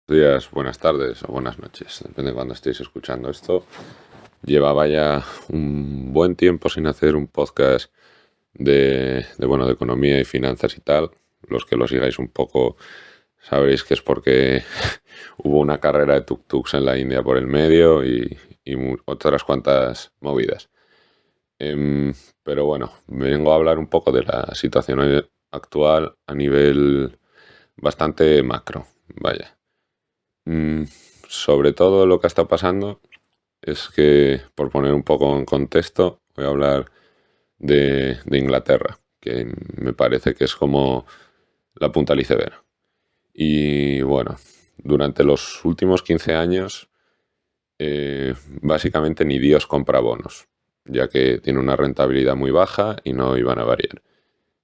Días, buenas tardes o buenas noches, depende de cuando estéis escuchando esto. Llevaba ya un buen tiempo sin hacer un podcast de economía y finanzas y tal. Los que lo sigáis un poco sabréis que es porque hubo una carrera de tuk-tuks en la India por el medio y otras cuantas movidas. Em, pero bueno, vengo a hablar un poco de la situación actual a nivel bastante macro, vaya. Mm, Sobre todo lo que está pasando es que, por poner un poco en contexto, voy a hablar de Inglaterra, que me parece que es como la punta del iceberg. Y bueno, durante los últimos 15 años, básicamente ni Dios compra bonos, ya que tiene una rentabilidad muy baja y no iban a variar,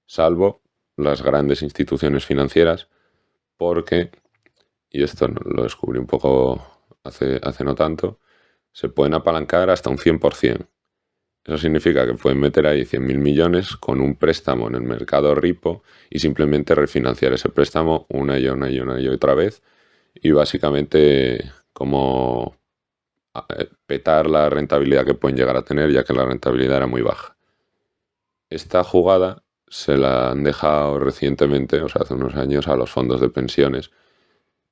salvo las grandes instituciones financieras, porque, y esto lo descubrí un poco hace no tanto, se pueden apalancar hasta un 100%. Eso significa que pueden meter ahí 100.000 millones con un préstamo en el mercado ripo y simplemente refinanciar ese préstamo una y otra vez y básicamente como petar la rentabilidad que pueden llegar a tener, ya que la rentabilidad era muy baja. Esta jugada se la han dejado recientemente, o sea, hace unos años, a los fondos de pensiones,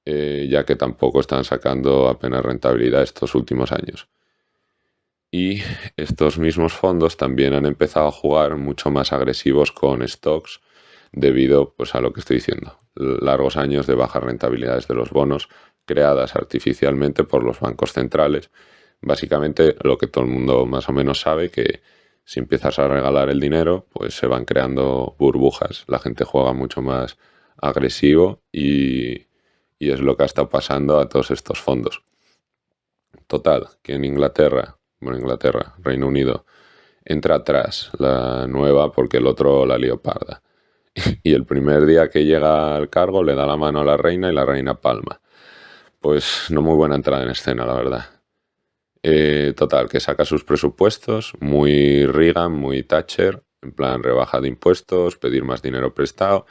ya que tampoco están sacando apenas rentabilidad estos últimos años. Y estos mismos fondos también han empezado a jugar mucho más agresivos con stocks debido, pues, a lo que estoy diciendo, largos años de bajas rentabilidades de los bonos creadas artificialmente por los bancos centrales. Básicamente lo que todo el mundo más o menos sabe, que si empiezas a regalar el dinero, pues se van creando burbujas, la gente juega mucho más agresivo y es lo que ha estado pasando a todos estos fondos. Total, que en Inglaterra, Reino Unido, entra atrás la nueva porque el otro la lió parda. Y el primer día que llega al cargo le da la mano a la reina y la reina palma. Pues no muy buena entrada en escena, la verdad. Total, que saca sus presupuestos, muy Reagan, muy Thatcher, en plan rebaja de impuestos, pedir más dinero prestado.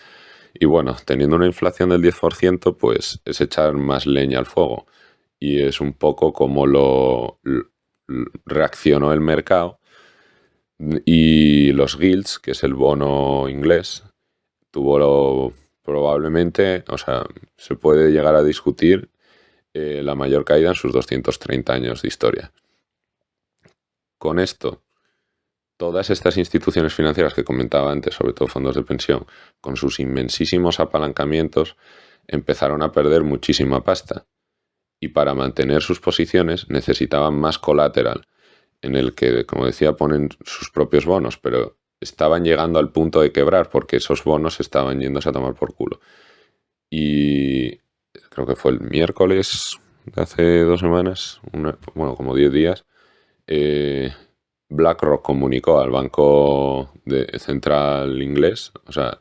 Y bueno, teniendo una inflación del 10%, pues es echar más leña al fuego. Y es un poco como reaccionó el mercado. Y los gilts, que es el bono inglés, probablemente, o sea, se puede llegar a discutir la mayor caída en sus 230 años de historia. Con esto, todas estas instituciones financieras que comentaba antes, sobre todo fondos de pensión, con sus inmensísimos apalancamientos, empezaron a perder muchísima pasta. Y para mantener sus posiciones necesitaban más colateral, en el que, como decía, ponen sus propios bonos, pero estaban llegando al punto de quebrar porque esos bonos estaban yéndose a tomar por culo. Y creo que fue el miércoles de hace 2 semanas, como 10 días, eh, BlackRock comunicó al central inglés, o sea,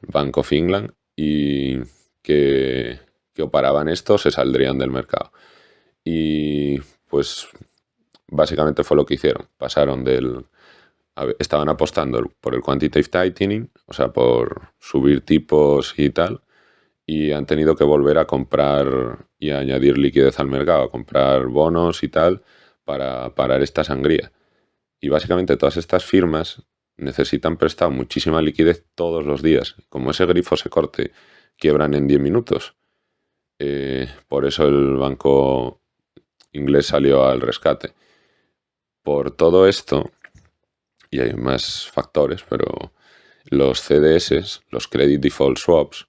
Bank of England, y que, que operaban esto se saldrían del mercado. Y pues básicamente fue lo que hicieron. Pasaron estaban apostando por el quantitative tightening, o sea, por subir tipos y tal, y han tenido que volver a comprar y a añadir liquidez al mercado, a comprar bonos y tal, para parar esta sangría. Y básicamente todas estas firmas necesitan prestar muchísima liquidez todos los días. Como ese grifo se corte, quiebran en 10 minutos. Por eso el banco inglés salió al rescate. Por todo esto, y hay más factores, pero los CDS, los Credit Default Swaps,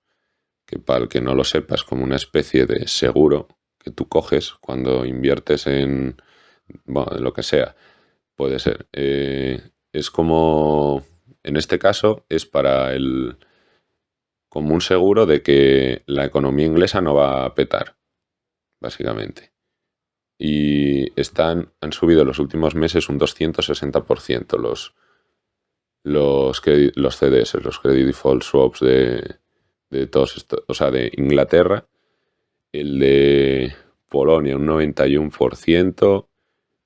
que para el que no lo sepa es como una especie de seguro que tú coges cuando inviertes bueno, en lo que sea, puede ser. Es como, en este caso, es como un seguro de que la economía inglesa no va a petar, básicamente. Y han subido en los últimos meses un 260% los CDS, los Credit Default Swaps de todos estos, o sea, de Inglaterra, el de Polonia un 91%,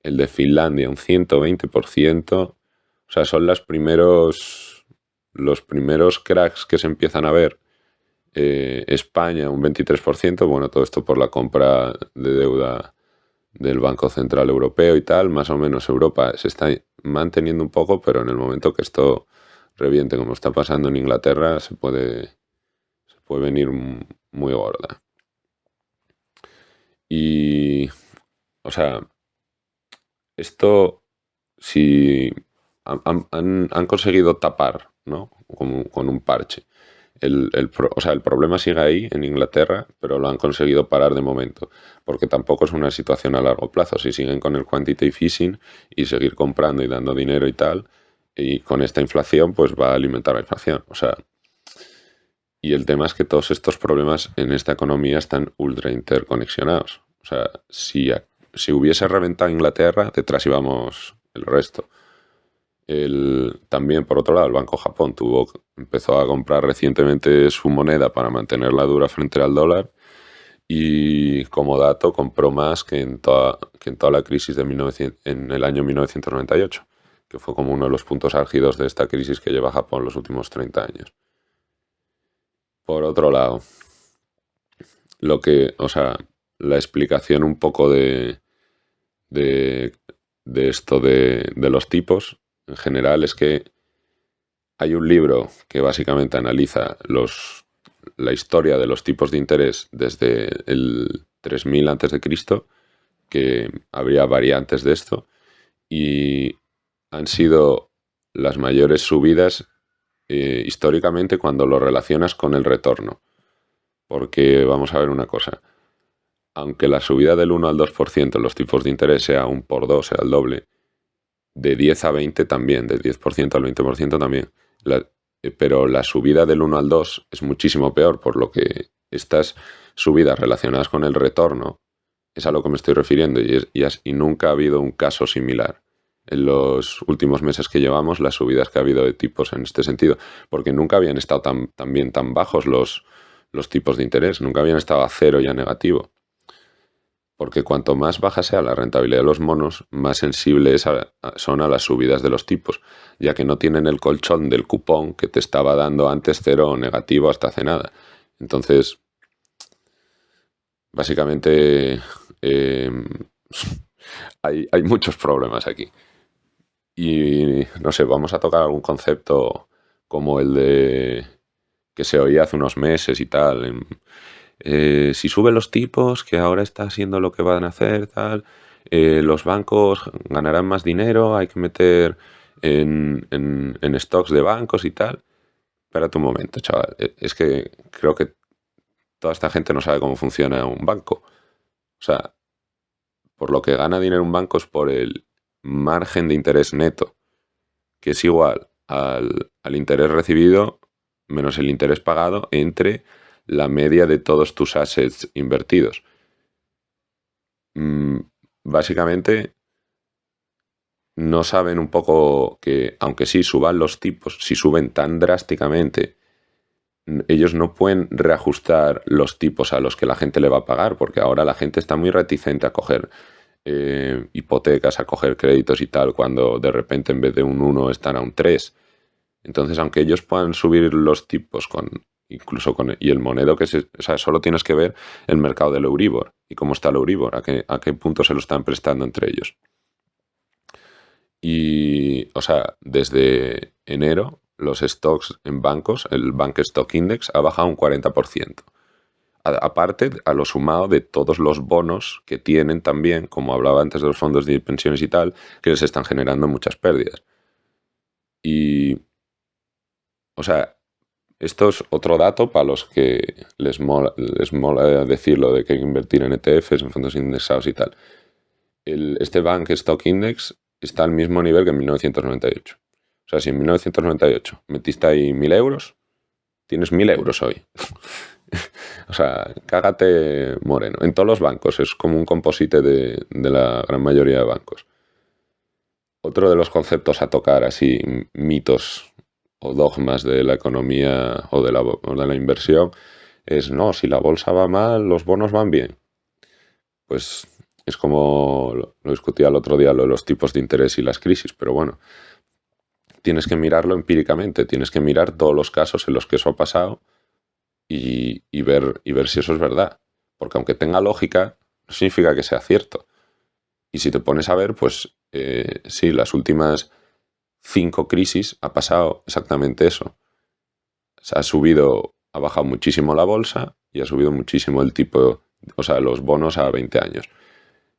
el de Finlandia un 120%, o sea, son los primeros cracks que se empiezan a ver España un 23%, bueno, todo esto por la compra de deuda del Banco Central Europeo y tal, más o menos Europa se está manteniendo un poco, pero en el momento que esto reviente, como está pasando en Inglaterra, se puede venir muy gorda. Y, o sea, esto, si han conseguido tapar, ¿no? Con un parche. O sea, el problema sigue ahí en Inglaterra, pero lo han conseguido parar de momento, porque tampoco es una situación a largo plazo. Si siguen con el quantitative easing y seguir comprando y dando dinero y tal, y con esta inflación, pues va a alimentar la inflación. O sea, y el tema es que todos estos problemas en esta economía están ultra interconexionados. O sea, si hubiese reventado Inglaterra, detrás íbamos el resto. También, por otro lado, el Banco Japón empezó a comprar recientemente su moneda para mantenerla dura frente al dólar y, como dato, compró más que en toda la crisis en el año 1998, que fue como uno de los puntos álgidos de esta crisis que lleva Japón los últimos 30 años. Por otro lado, o sea, la explicación un poco de, de esto de los tipos en general es que hay un libro que básicamente analiza la historia de los tipos de interés desde el 3000 a.C., que habría variantes de esto, y han sido las mayores subidas históricamente cuando lo relacionas con el retorno. Porque vamos a ver una cosa, aunque la subida del 1 al 2% en los tipos de interés sea un por 2, sea el doble, de 10 a 20 también, del 10% al 20% también. Pero la subida del 1 al 2 es muchísimo peor, por lo que estas subidas relacionadas con el retorno es a lo que me estoy refiriendo y nunca ha habido un caso similar en los últimos meses que llevamos, las subidas que ha habido de tipos en este sentido, porque nunca habían estado tan bajos los tipos de interés, nunca habían estado a cero y a negativo. Porque cuanto más baja sea la rentabilidad de los monos, más sensibles son a las subidas de los tipos, ya que no tienen el colchón del cupón que te estaba dando antes cero o negativo hasta hace nada. Entonces, básicamente, eh, hay muchos problemas aquí. Y no sé, vamos a tocar algún concepto como el de que se oía hace unos meses y tal. Si suben los tipos, que ahora está siendo lo que van a hacer, tal, los bancos ganarán más dinero, hay que meter en stocks de bancos y tal. Espérate un momento, chaval. Es que creo que toda esta gente no sabe cómo funciona un banco. O sea, por lo que gana dinero un banco es por el margen de interés neto, que es igual al interés recibido menos el interés pagado entre la media de todos tus assets invertidos. Básicamente no saben un poco que, aunque sí suban los tipos, si suben tan drásticamente, ellos no pueden reajustar los tipos a los que la gente le va a pagar, porque ahora la gente está muy reticente a coger hipotecas, a coger créditos y tal, cuando de repente en vez de un 1 están a un 3. Entonces, aunque ellos puedan subir los tipos y el Monedo o sea, solo tienes que ver el mercado del Euribor y cómo está el Euribor, a qué punto se lo están prestando entre ellos. Y, o sea, desde enero los stocks en bancos, el Bank Stock Index ha bajado un 40%. Aparte, a lo sumado de todos los bonos que tienen también, como hablaba antes de los fondos de pensiones y tal, que les están generando muchas pérdidas. Y, o sea, esto es otro dato para los que les mola decirlo de que hay que invertir en ETFs, en fondos indexados y tal. Este Bank Stock Index está al mismo nivel que en 1998. O sea, si en 1998 metiste ahí 1.000 euros, tienes 1.000 euros hoy. O sea, cágate moreno. En todos los bancos, es como un composite de la gran mayoría de bancos. Otro de los conceptos a tocar, así, mitos o dogmas de la economía o de la inversión, es no, si la bolsa va mal, los bonos van bien. Pues es como lo discutía el otro día, lo de los tipos de interés y las crisis, pero bueno, tienes que mirarlo empíricamente, tienes que mirar todos los casos en los que eso ha pasado y ver si eso es verdad. Porque aunque tenga lógica, no significa que sea cierto. Y si te pones a ver, pues sí, las últimas 5 crisis ha pasado exactamente eso. Se ha subido, ha bajado muchísimo la bolsa y ha subido muchísimo el tipo, o sea, los bonos a 20 años.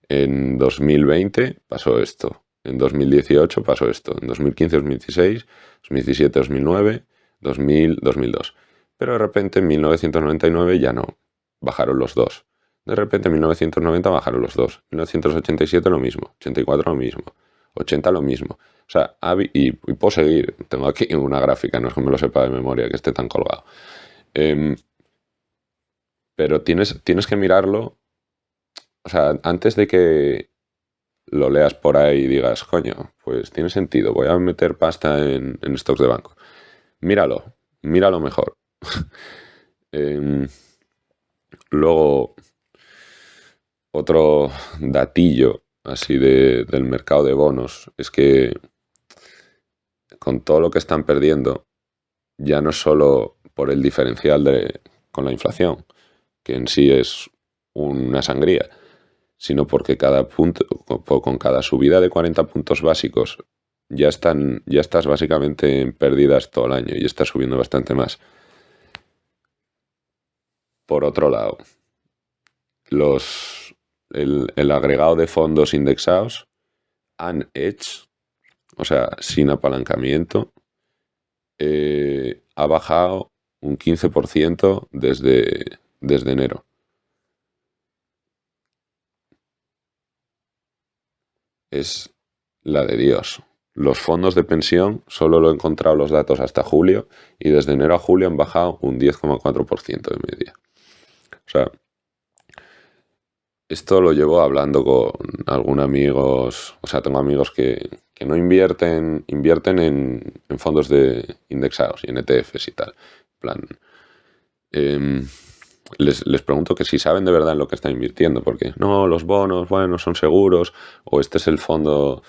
En 2020 pasó esto. En 2018 pasó esto. En 2015, 2016, 2017, 2009, 2000, 2002. Pero de repente en 1999 ya no. Bajaron los dos. De repente en 1990 bajaron los dos. 1987 lo mismo. 84 lo mismo. 80 lo mismo. O sea, y puedo seguir. Tengo aquí una gráfica, no es que me lo sepa de memoria, que esté tan colgado. Pero tienes que mirarlo. O sea, antes de que lo leas por ahí y digas, coño, pues tiene sentido, voy a meter pasta en stocks de banco. Míralo mejor. Luego, otro datillo así del mercado de bonos es que con todo lo que están perdiendo, ya no es solo por el diferencial con la inflación, que en sí es una sangría, sino porque cada punto, con cada subida de 40 puntos básicos, ya estás básicamente en pérdidas todo el año y estás subiendo bastante más. Por otro lado, el agregado de fondos indexados, unhedged, o sea, sin apalancamiento, ha bajado un 15% desde enero. Es la de Dios. Los fondos de pensión solo lo he encontrado los datos hasta julio y desde enero a julio han bajado un 10,4% de media. O sea, esto lo llevo hablando con algunos amigos, o sea, tengo amigos que no invierten en fondos de indexados y en ETFs y tal. En plan, les pregunto que si saben de verdad en lo que están invirtiendo, porque no, los bonos, bueno, son seguros, o este es el fondo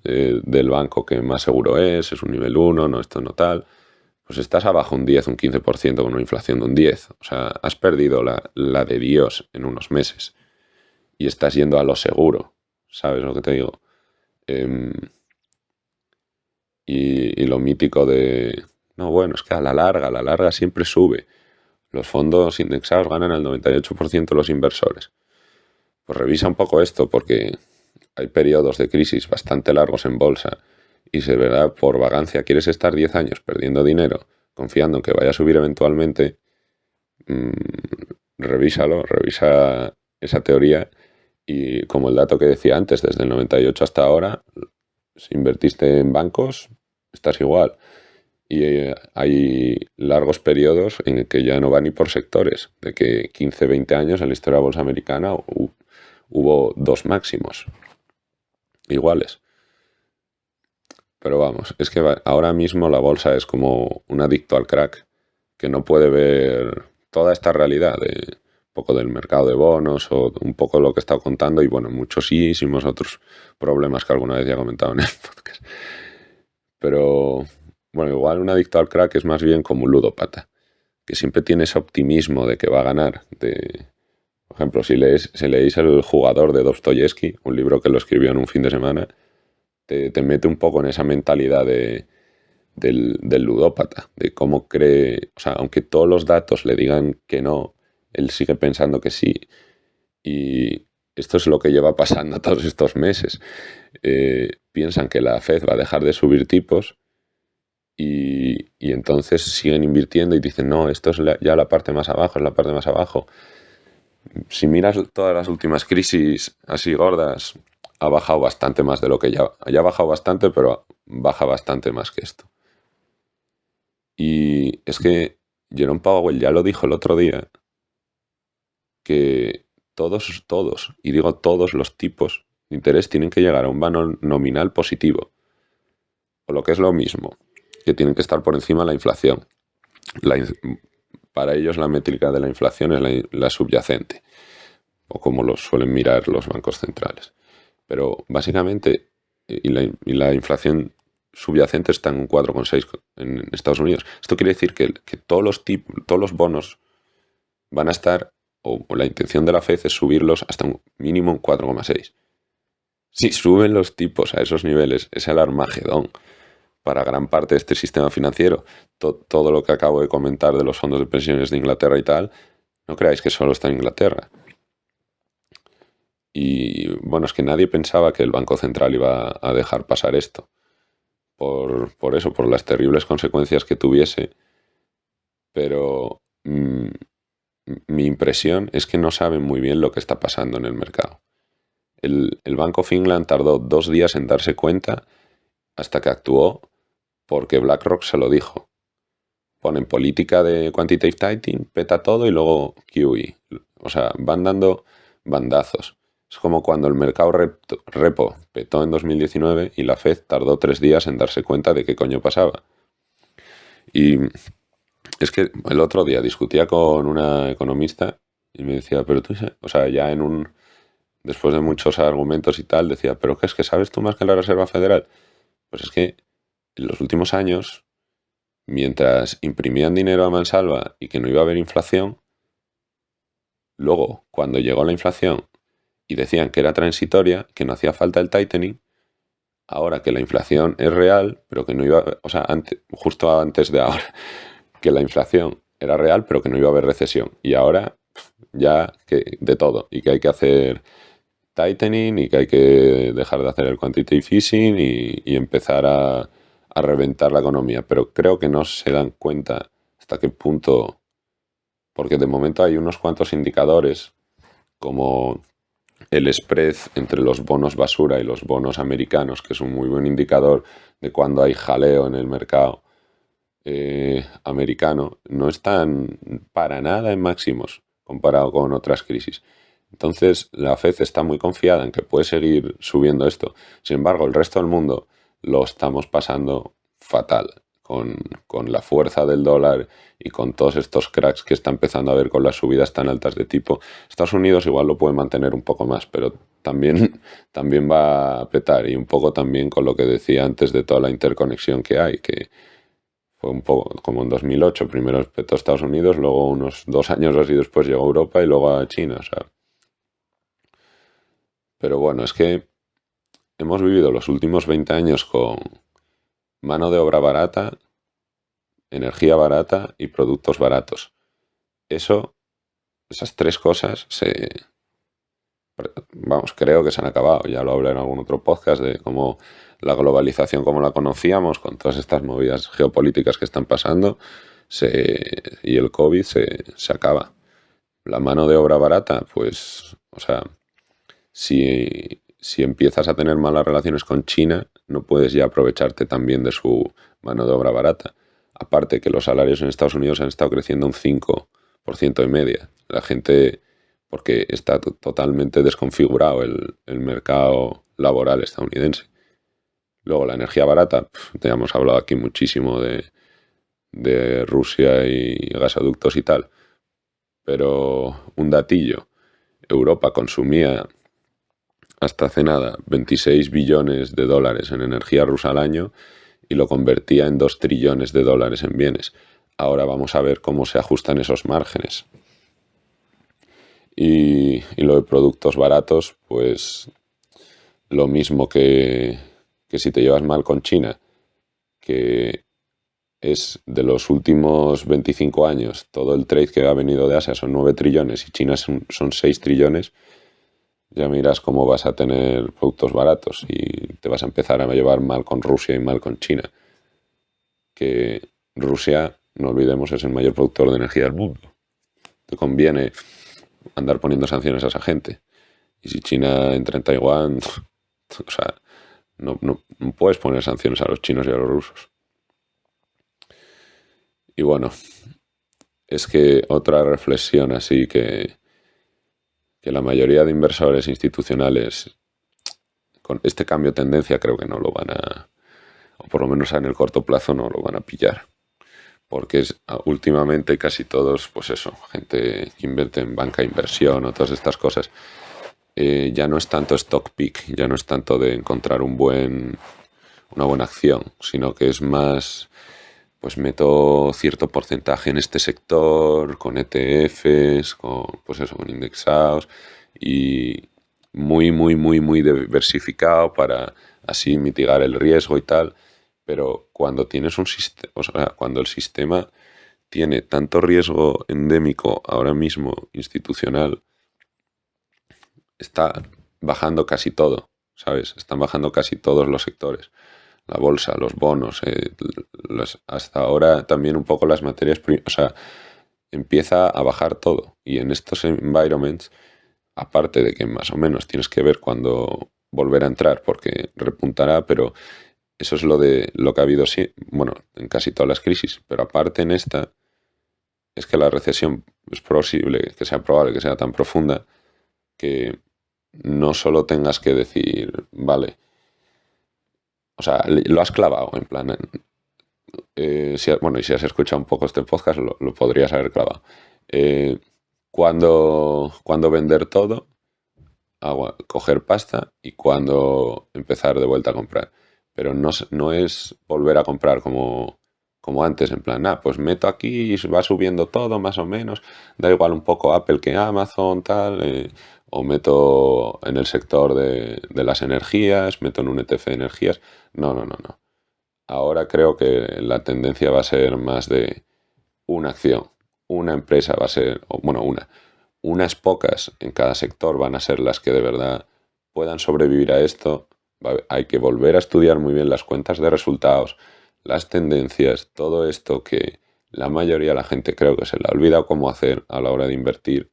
del banco que más seguro es un nivel 1, no, esto no tal. Pues estás abajo un 10, un 15% con una inflación de un 10. O sea, has perdido la de Dios en unos meses y estás yendo a lo seguro, ¿sabes lo que te digo? Y lo mítico de, no, bueno, es que a la larga siempre sube. Los fondos indexados ganan al 98% los inversores. Pues revisa un poco esto porque hay periodos de crisis bastante largos en bolsa y si de verdad por vagancia quieres estar 10 años perdiendo dinero confiando en que vaya a subir eventualmente, revisa esa teoría y como el dato que decía antes, desde el 98 hasta ahora, si invertiste en bancos, estás igual. Y hay largos periodos en el que ya no va ni por sectores, de que 15, 20 años en la historia de la bolsa americana hubo 2 máximos iguales. Pero vamos, es que ahora mismo la bolsa es como un adicto al crack que no puede ver toda esta realidad de un poco del mercado de bonos o un poco lo que he estado contando y bueno, muchísimos otros problemas que alguna vez ya he comentado en el podcast. Pero bueno, igual un adicto al crack es más bien como un ludópata, que siempre tiene ese optimismo de que va a ganar. Por ejemplo, si leéis El jugador de Dostoyevsky, un libro que lo escribió en un fin de semana, te mete un poco en esa mentalidad del ludópata, de cómo cree, o sea, aunque todos los datos le digan que no, él sigue pensando que sí. Y esto es lo que lleva pasando todos estos meses. Piensan que la Fed va a dejar de subir tipos y entonces siguen invirtiendo y dicen, no, esto es ya la parte más abajo, es la parte más abajo. Si miras todas las últimas crisis así gordas, ha bajado bastante más de lo que ya ha bajado bastante, pero baja bastante más que esto. Y es que Jerome Powell ya lo dijo el otro día, que todos, y digo todos los tipos de interés tienen que llegar a un valor nominal positivo. O lo que es lo mismo, que tienen que estar por encima de la inflación. Para ellos la métrica de la inflación es la subyacente, o como lo suelen mirar los bancos centrales. Pero básicamente, y la inflación subyacente está en un 4,6 en Estados Unidos. Esto quiere decir que todos los bonos van a estar, o la intención de la Fed es subirlos hasta un mínimo 4,6. Si suben los tipos a esos niveles, es el Armagedón para gran parte de este sistema financiero. Todo lo que acabo de comentar de los fondos de pensiones de Inglaterra y tal, no creáis que solo está en Inglaterra. Y bueno, es que nadie pensaba que el Banco Central iba a dejar pasar esto. Por eso, por las terribles consecuencias que tuviese. Pero mi impresión es que no saben muy bien lo que está pasando en el mercado. El Bank of England tardó 2 días en darse cuenta hasta que actuó porque BlackRock se lo dijo. Ponen política de quantitative tightening, peta todo y luego QE. O sea, van dando bandazos. Es como cuando el mercado repo petó en 2019 y la Fed tardó 3 días en darse cuenta de qué coño pasaba. Y es que el otro día discutía con una economista y me decía, pero tú, o sea, ya después de muchos argumentos y tal, decía, pero ¿qué es que sabes tú más que la Reserva Federal? Pues es que en los últimos años, mientras imprimían dinero a mansalva y que no iba a haber inflación, luego, cuando llegó la inflación y decían que era transitoria, que no hacía falta el tightening, ahora que la inflación es real, pero que no iba, o sea, justo antes de ahora, que la inflación era real, pero que no iba a haber recesión. Y ahora ya que de todo, y que hay que hacer tightening y que hay que dejar de hacer el quantitative easing y empezar a reventar la economía. Pero creo que no se dan cuenta hasta qué punto, porque de momento hay unos cuantos indicadores como el spread entre los bonos basura y los bonos americanos, que es un muy buen indicador de cuando hay jaleo en el mercado americano, no están para nada en máximos comparado con otras crisis. Entonces la Fed está muy confiada en que puede seguir subiendo esto. Sin embargo, el resto del mundo lo estamos pasando fatal con la fuerza del dólar y con todos estos cracks que está empezando a ver con las subidas tan altas de tipo. Estados Unidos igual lo puede mantener un poco más, pero también va a petar, y un poco también con lo que decía antes de toda la interconexión que hay, que fue un poco como en 2008, primero petó Estados Unidos, luego unos 2 años así después llegó a Europa y luego a China, o sea. Pero bueno, es que hemos vivido los últimos 20 años con mano de obra barata, energía barata y productos baratos. Esas tres cosas creo que se han acabado. Ya lo hablé en algún otro podcast de cómo la globalización como la conocíamos, con todas estas movidas geopolíticas que están pasando, y el COVID se acaba. La mano de obra barata, pues, o sea, si empiezas a tener malas relaciones con China, no puedes ya aprovecharte también de su mano de obra barata. Aparte que los salarios en Estados Unidos han estado creciendo un 5% de media. La gente, porque está totalmente desconfigurado el mercado laboral estadounidense. Luego la energía barata, ya hemos hablado aquí muchísimo de Rusia y gasoductos y tal. Pero un datillo, Europa consumía hasta hace nada 26 billones de dólares en energía rusa al año y lo convertía en 2 trillones de dólares en bienes. Ahora vamos a ver cómo se ajustan esos márgenes. Y lo de productos baratos, pues lo mismo que si te llevas mal con China, que es de los últimos 25 años, todo el trade que ha venido de Asia son 9 trillones y China son 6 trillones, ya miras cómo vas a tener productos baratos y te vas a empezar a llevar mal con Rusia y mal con China. Que Rusia, no olvidemos, es el mayor productor de energía del mundo. Te conviene andar poniendo sanciones a esa gente. Y si China entra en Taiwán, o sea, no puedes poner sanciones a los chinos y a los rusos. Y bueno, es que otra reflexión así que la mayoría de inversores institucionales con este cambio de tendencia creo que no lo van a, o por lo menos en el corto plazo no lo van a pillar. Porque últimamente casi todos, pues eso, gente que invierte en banca de inversión o todas estas cosas, ya no es tanto stock pick, ya no es tanto de encontrar una buena acción, sino que es más pues meto cierto porcentaje en este sector, con ETFs, con, pues eso, con indexados y muy, muy, muy, muy diversificado para así mitigar el riesgo y tal. Pero cuando tienes un sistema, o sea, cuando el sistema tiene tanto riesgo endémico ahora mismo institucional, está bajando casi todo, ¿sabes? Están bajando casi todos los sectores. La bolsa, los bonos, hasta ahora también un poco las materias primas, o sea, empieza a bajar todo. Y en estos environments, aparte de que más o menos tienes que ver cuándo volver a entrar porque repuntará, pero eso es lo que ha habido, sí, bueno, en casi todas las crisis, pero aparte en esta, es que la recesión es posible, que sea probable, que sea tan profunda, que no solo tengas que decir, vale, o sea, lo has clavado, en plan, bueno, y si has escuchado un poco este podcast, lo podrías haber clavado. Eh, cuando vender todo, coger pasta y cuando empezar de vuelta a comprar. Pero no es volver a comprar como antes, en plan, pues meto aquí y va subiendo todo más o menos, da igual un poco Apple que Amazon, tal, o meto en el sector de las energías, meto en un ETF de energías. No, no, no, no. Ahora creo que la tendencia va a ser más de una acción, una empresa va a ser, o bueno, unas pocas en cada sector van a ser las que de verdad puedan sobrevivir a esto. Hay que volver a estudiar muy bien las cuentas de resultados, las tendencias, todo esto que la mayoría de la gente creo que se le ha olvidado cómo hacer a la hora de invertir.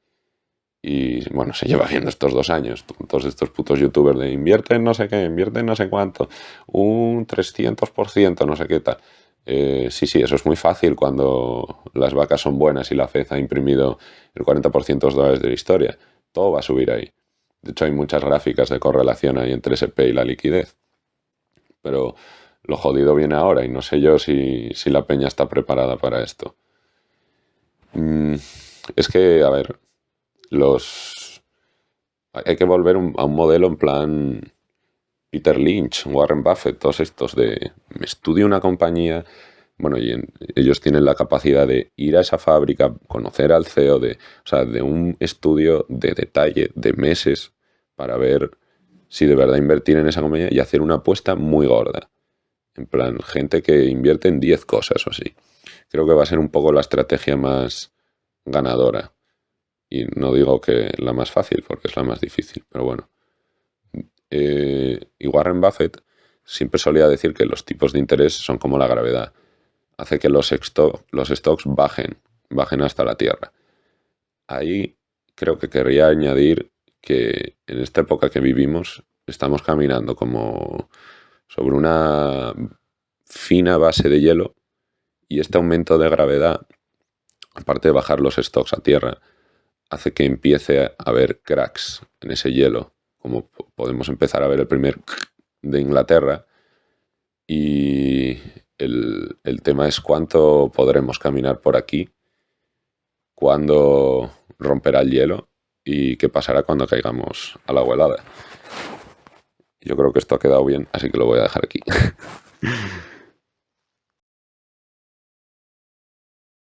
Y bueno, se lleva viendo estos 2 años, todos estos putos youtubers de invierte en no sé qué, invierte en no sé cuánto, un 300%, no sé qué tal. Sí, sí, eso es muy fácil cuando las vacas son buenas y la FED ha imprimido el 40% de los dólares de la historia. Todo va a subir ahí. De hecho, hay muchas gráficas de correlación ahí entre SP y la liquidez. Pero lo jodido viene ahora y no sé yo si la peña está preparada para esto. Es que, a ver, hay que volver a un modelo en plan Peter Lynch, Warren Buffett, todos estos de me estudio una compañía, bueno, y ellos tienen la capacidad de ir a esa fábrica, conocer al CEO, o sea, de un estudio de detalle de meses para ver si de verdad invertir en esa compañía y hacer una apuesta muy gorda. En plan, gente que invierte en 10 cosas o así. Creo que va a ser un poco la estrategia más ganadora. Y no digo que la más fácil, porque es la más difícil, pero bueno. Y Warren Buffett siempre solía decir que los tipos de interés son como la gravedad. Hace que los stocks bajen hasta la tierra. Ahí creo que querría añadir que en esta época que vivimos estamos caminando como sobre una fina base de hielo y este aumento de gravedad, aparte de bajar los stocks a tierra, hace que empiece a haber cracks en ese hielo, como podemos empezar a ver el primer de Inglaterra. Y el tema es cuánto podremos caminar por aquí, cuándo romperá el hielo y qué pasará cuando caigamos a la helada. Yo creo que esto ha quedado bien, así que lo voy a dejar aquí.